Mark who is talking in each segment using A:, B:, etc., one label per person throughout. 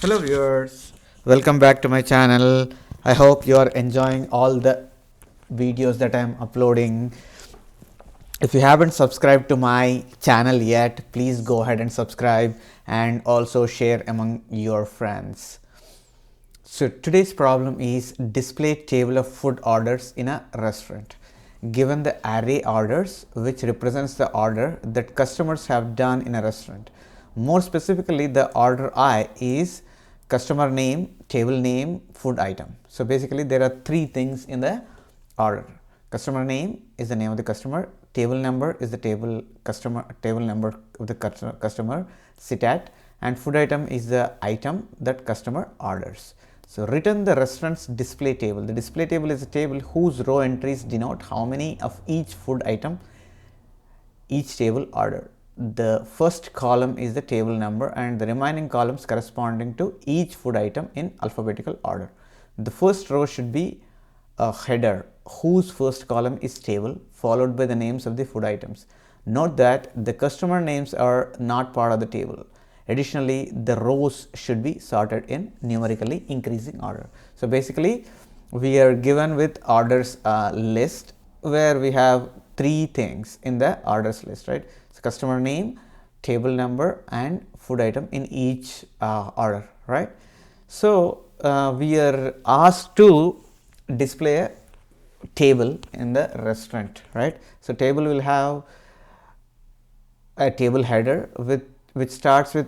A: Hello viewers, welcome back to my channel. I hope you are enjoying all the videos that I am uploading. If you haven't subscribed to my channel yet, please go ahead and subscribe and also share among your friends. So today's problem is display table of food orders in a restaurant. Given the array orders which represents the order that customers have done in a restaurant. More specifically, the order I is customer name, table name, food item. So basically there are three things in the order. Customer name is the name of the customer, table number is the table number of the customer sit at, and food item is the item that customer orders. So return the restaurant's display table. The display table is a table whose row entries denote how many of each food item each table ordered. The first column is the table number and the remaining columns corresponding to each food item in alphabetical order. The first row should be a header whose first column is table followed by the names of the food items. Note that the customer names are not part of the table. Additionally, the rows should be sorted in numerically increasing order. So basically, we are given with orders list where we have three things in the orders list, right? So customer name, table number, and food item in each order, right? So we are asked to display a table in the restaurant, right? So table will have a table header which starts with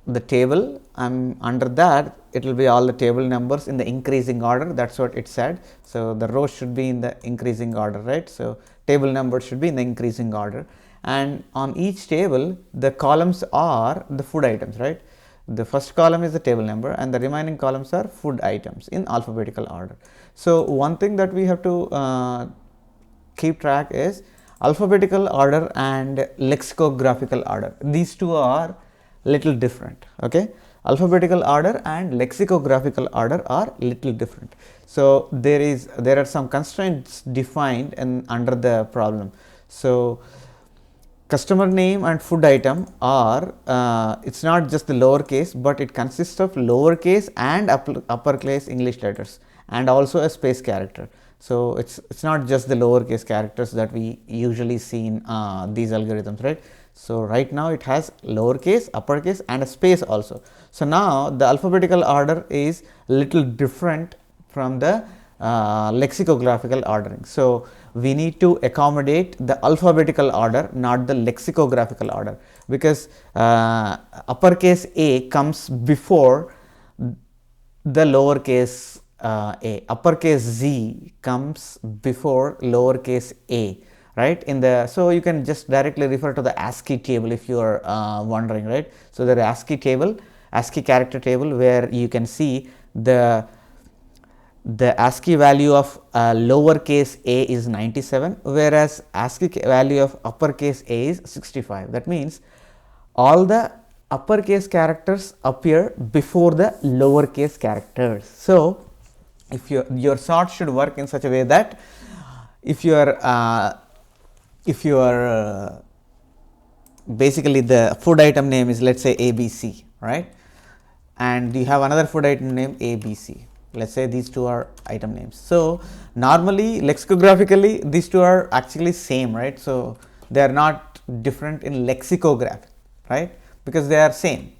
A: the table, and under that it will be all the table numbers in the increasing order. That's what it said. So the rows should be in the increasing order, right? So table numbers should be in the increasing order, and on each table the columns are the food items, right? The first column is the table number and the remaining columns are food items in alphabetical order. So one thing that we have to keep track is alphabetical order and lexicographical order. These two are little different, okay? Alphabetical order and lexicographical order are little different. So there are some constraints defined under the problem. So customer name and food item are it's not just the lowercase, but it consists of lowercase and uppercase English letters and also a space character. So it's not just the lowercase characters that we usually see in these algorithms, right? So right now it has lowercase, uppercase, and a space also. So now the alphabetical order is little different from the lexicographical ordering. So we need to accommodate the alphabetical order, not the lexicographical order, because uppercase A comes before the lowercase a. Uppercase Z comes before lowercase a, right? So you can just directly refer to the ASCII table if you are wondering, right? So the ASCII table, ASCII character table, where you can see the ASCII value of lowercase a is 97, whereas ASCII value of uppercase a is 65. That means all the uppercase characters appear before the lowercase characters. So if your sort should work in such a way that if you are basically the food item name is, let's say, ABC, right? And you have another food item name ABC. Let's say these two are item names. So normally lexicographically these two are actually same, right? So they are not different in lexicography, right? Because they are same.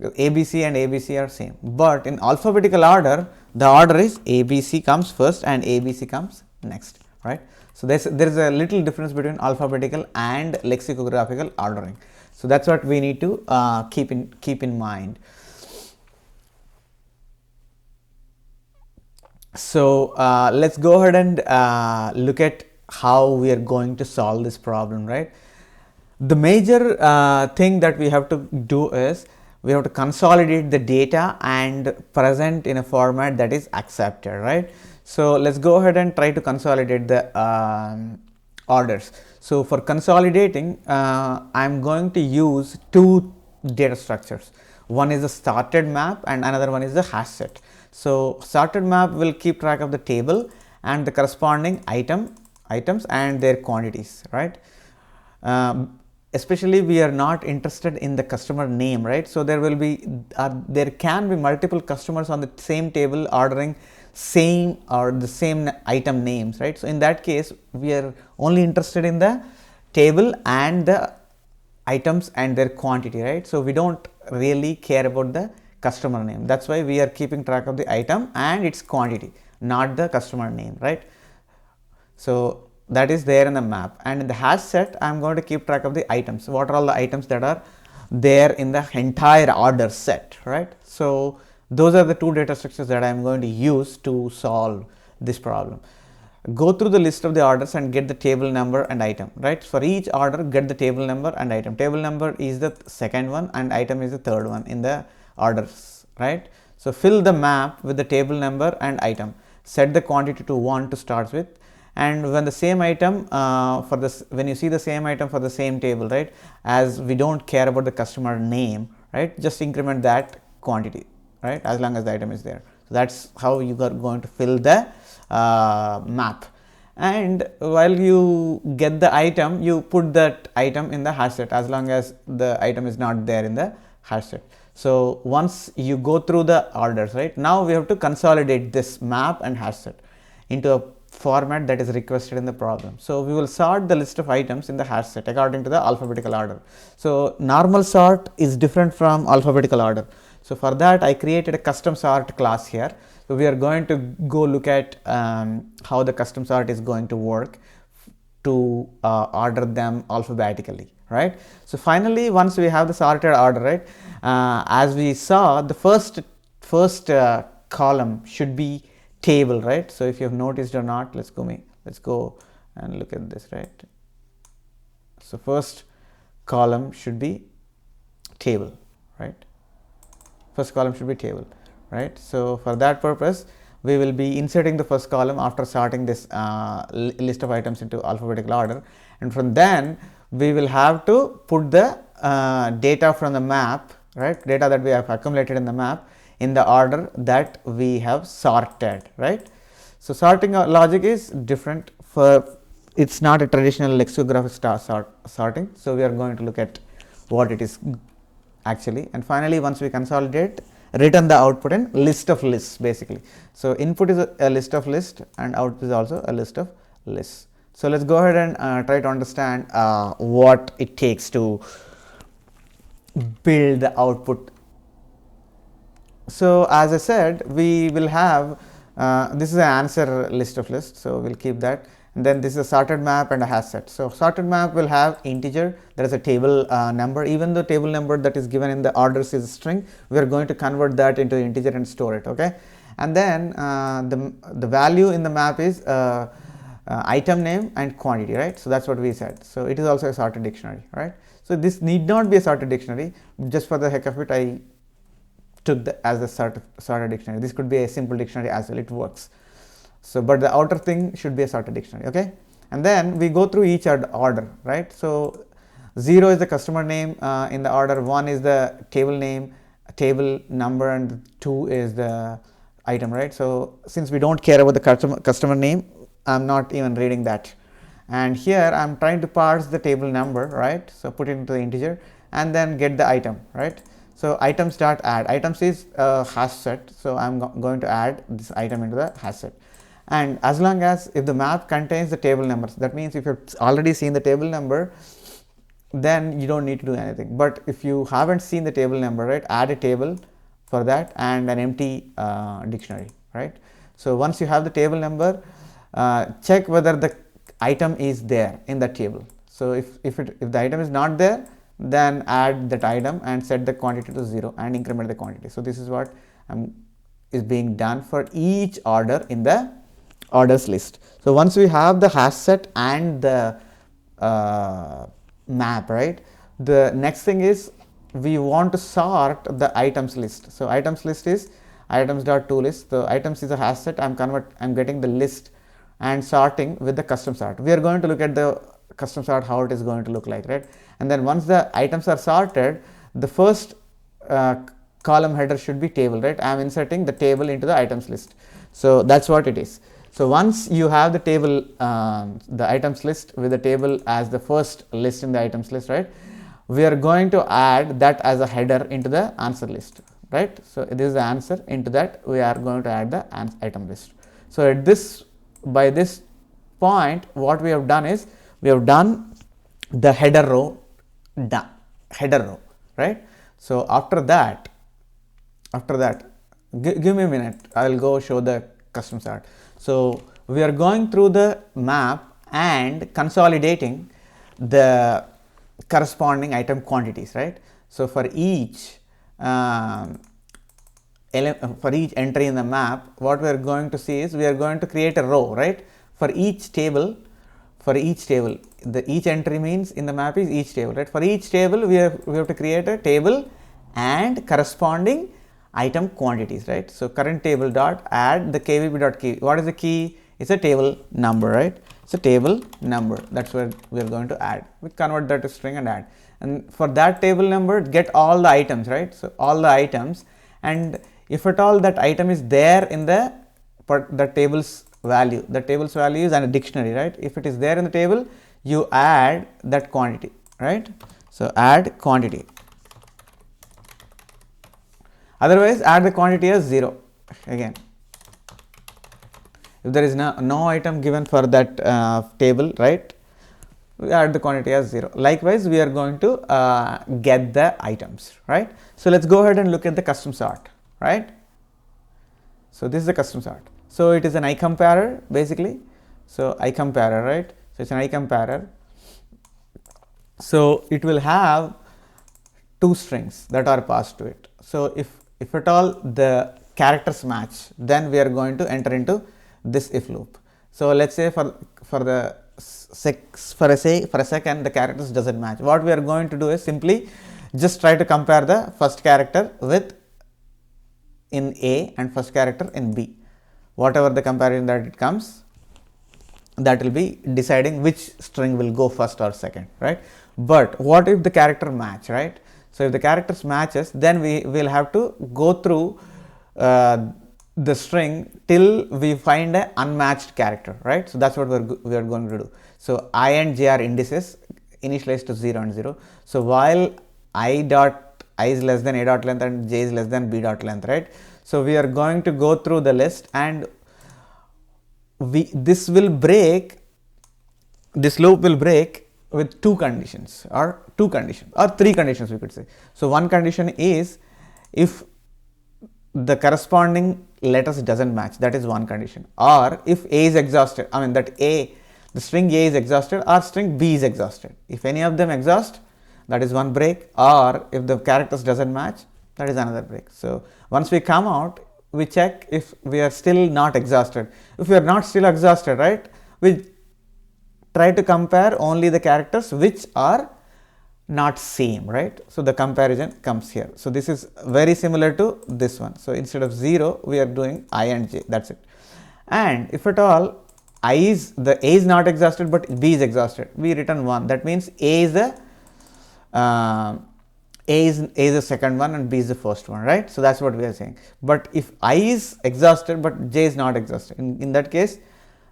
A: ABC and ABC are same. But in alphabetical order, the order is ABC comes first and ABC comes next, right? So there is a little difference between alphabetical and lexicographical ordering. So that's what we need to keep in mind. So let's go ahead and look at how we are going to solve this problem, right? The major thing that we have to do is we have to consolidate the data and present in a format that is accepted, right? So let's go ahead and try to consolidate the orders. So for consolidating, I'm going to use two data structures. One is the sorted map and another one is the hash set. So sorted map will keep track of the table and the corresponding items and their quantities, right? especially we are not interested in the customer name, right? So there will be there can be multiple customers on the same table ordering same or the same item names, right? So in that case we are only interested in the table and the items and their quantity, right? So we don't really care about the customer name. That's why we are keeping track of the item and its quantity, not the customer name, right? So that is there in the map, and in the hash set I am going to keep track of the items. What are all the items that are there in the entire order set, right? So those are the two data structures that I am going to use to solve this problem. Go through the list of the orders and get the table number and item, right? For each order, get the table number and item. Table number is the second one and item is the third one in the orders, right? So fill the map with the table number and item. Set the quantity to 1 to start with, and when the same item when you see the same item for the same table, right, as we don't care about the customer name, right, just increment that quantity, right, as long as the item is there. So that's how you are going to fill the map. And while you get the item, you put that item in the hash set as long as the item is not there in the hash set. So once you go through the orders, right, now we have to consolidate this map and hash set into a format that is requested in the problem. So we will sort the list of items in the hash set according to the alphabetical order. So normal sort is different from alphabetical order. So for that I created a custom sort class here. So we are going to go look at how the custom sort is going to work to order them alphabetically, right? So finally, once we have the sorted order, right, as we saw, the first column should be table, right? So if you have noticed or not, let's go and look at this, right? So first column should be table, right? First column should be table, right? So for that purpose we will be inserting the first column after sorting this list of items into alphabetical order, and from then we will have to put the data from the map, right, data that we have accumulated in the map in the order that we have sorted, right? So sorting logic is different. It's not a traditional lexicographic sorting, so we are going to look at what it is actually. And finally, once we consolidate, return the output in list of lists basically. So input is a list of lists and output is also a list of lists. So let's go ahead and try to understand what it takes to build the output. So as I said, we will have this is an answer list of lists, so we'll keep that. And then this is a sorted map and a hash set. So sorted map will have integer, there is a table number. Even though table number that is given in the orders is a string, we are going to convert that into integer and store it, okay? And then the value in the map is item name and quantity, right? So that's what we said. So it is also a sorted dictionary, right? So this need not be a sorted dictionary. Just for the heck of it, I took as a sorted dictionary. This could be a simple dictionary as well, it works. So but the outer thing should be a sorted dictionary, okay? And then we go through each order, right? So 0 is the customer name in the order, 1 is the table name, table number, and 2 is the item, right? So since we don't care about the customer name, I'm not even reading that. And here I'm trying to parse the table number, right? So put it into the integer and then get the item, right? So items dot add, items is a hash set, so I'm going to add this item into the hash set. And as long as if the map contains the table numbers, that means if you've already seen the table number, then you don't need to do anything. But if you haven't seen the table number, right, add a table for that and an empty dictionary, right? So once you have the table number, check whether the item is there in that table. So if the item is not there, then add that item and set the quantity to 0 and increment the quantity. So this is what is being done for each order in the orders list. So once we have the hash set and the map, right, the next thing is we want to sort the items list. So items list is items.toList. The items is a hash set. I'm getting the list and sorting with the custom sort. We are going to look at the custom sort, how it is going to look like, right? And then once the items are sorted, the first column header should be table, right? I am inserting the table into the items list. So that's what it is. So once you have the table, the items list with the table as the first list in the items list, right, we are going to add that as a header into the answer list, right? So this is the answer, into that we are going to add the item list. So at this, by this point, what we have done is we have done the header row, right? So after that, give me a minute, I will go show the custom sort. So we are going through the map and consolidating the corresponding item quantities, right? So for each entry in the map, what we are going to see is we are going to create a row, right? For each table, each entry means in the map is each table, right? For each table, we have to create a table and corresponding item quantities, right? So current table dot add the kvp dot key. What is the key? It's a table number, right? It's a table number. That's where we are going to add. We convert that to string and add. And for that table number, get all the items, right? So all the items, and if at all that item is there in the table's value, the table's value is in a dictionary, right? If it is there in the table, you add that quantity, right? So add quantity. Otherwise, add the quantity as 0 again. If there is no item given for that table, right, we add the quantity as 0. Likewise, we are going to get the items, right? So let's go ahead and look at the custom sort, right? So this is the custom sort. So it is an iComparer basically. So iComparer, right? So it's an iComparer. So it will have two strings that are passed to it. So if at all the characters match, then we are going to enter into this if loop. So let's say for a second the characters doesn't match. What we are going to do is simply just try to compare the first character with in A and first character in B. Whatever the comparison that it comes, that will be deciding which string will go first or second, right? But what if the character match, right? So if the characters matches, then we will have to go through the string till we find an unmatched character, right? So that's what we are going to do. So I and j are indices initialized to 0 and 0. So while I is less than a dot length and j is less than b dot length, right? So we are going to go through the list, and this loop will break with two conditions or three conditions we could say. So one condition is if the corresponding letters doesn't match, that is one condition, or if A is exhausted, I mean that the string A is exhausted or string B is exhausted. If any of them exhaust, that is one break, or if the characters doesn't match, that is another break. So once we come out, we check if we are still not exhausted. If we are not still exhausted, right, we try to compare only the characters which are not same, right? So the comparison comes here. So this is very similar to this one. So instead of 0, we are doing I and j, that's it. And if at all A is not exhausted but B is exhausted, we return 1. That means A is the second one and B is the first one, right? So that's what we are saying. But if I is exhausted but j is not exhausted, in that case,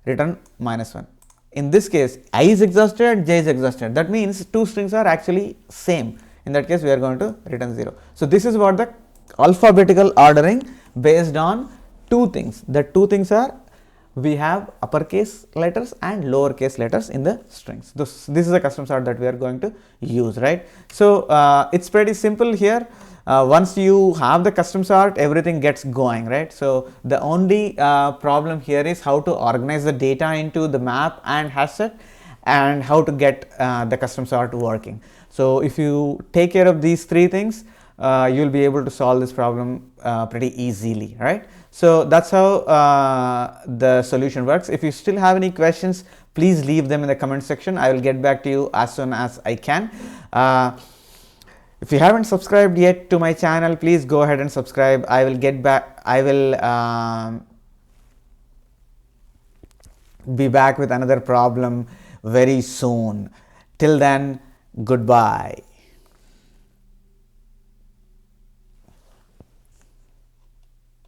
A: return -1. In this case, I is exhausted and j is exhausted. That means two strings are actually same. In that case, we are going to return 0. So this is what the alphabetical ordering based on two things. The two things are, we have uppercase letters and lowercase letters in the strings. This is a custom sort that we are going to use, right? So it's pretty simple here. Once you have the custom sort, everything gets going, right? So the only problem here is how to organize the data into the map and hash set, and how to get the custom sort working. So if you take care of these three things, you'll be able to solve this problem pretty easily, right? So that's how the solution works. If you still have any questions, please leave them in the comment section. I will get back to you as soon as I can. If you haven't subscribed yet to my channel, please go ahead and subscribe. I will be back with another problem very soon. Till then, goodbye.